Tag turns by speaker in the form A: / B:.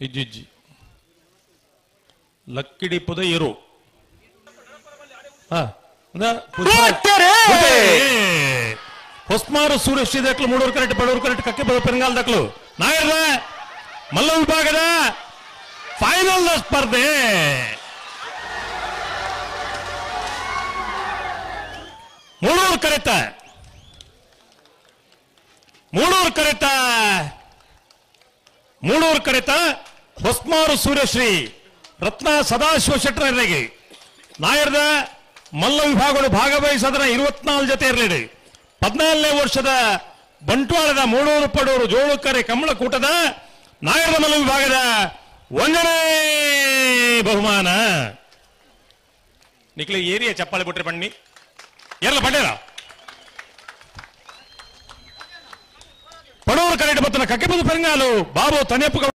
A: ಇಜ್ಜಿಜ್ಜಿ ಲಕ್ಕಿಡಿ ಪುದೆಯರು Hosmaru ಸೂರ್ಯಶ್ರೀ ದಕ್ಲು Moodur correct ಬಡೂರು correct ಕಕ್ಕೆ ಪೆರಂಗಾಲ್ ದಕ್ಲು ನಾಯರ್ದ ಮಲ್ಲ ವಿಭಾಗದ final ಸ್ಪರ್ಧೆ ಮೂಡೂರು ಕರೆತ ಹೊಸ್ಮಾರು ಸೂರ್ಯಶ್ರೀ ರತ್ನ ಸದಾಶಿವ ಶೆಟ್ಟರಿಗೆ ನಾಯರ್ದ ಮಲ್ಲ ವಿಭಾಗಗಳು ಭಾಗವಹಿಸೋದರ 24 ಜೊತೆ ಇರಲಿದೆ 14ನೇ ವರ್ಷದ ಬಂಟ್ವಾಳದ ಮೂಡೂರು ಪಡೂರು ಜೋಳುಕರೆ ಕಮಲಕೂಟದ ನಾಯರ್ದ ಮಲ್ಲ ವಿಭಾಗದ 1ನೇ ಬಹುಮಾನ ನಿಕ್ಲೆ ಏರಿಯಾ ಚಪ್ಪಾಳೆ ಬಿಟ್ರೆ ಬನ್ನಿ ಎಲ್ಲ ಪಡ್ಯಾರ ಪಡೂರು ಕರೆಕ್ಟ್ ಬತ್ತನ ಕಕ್ಕೆ ಪೆರಂಗಾಲು ಬಾಬು ತನೆಪ್ಪು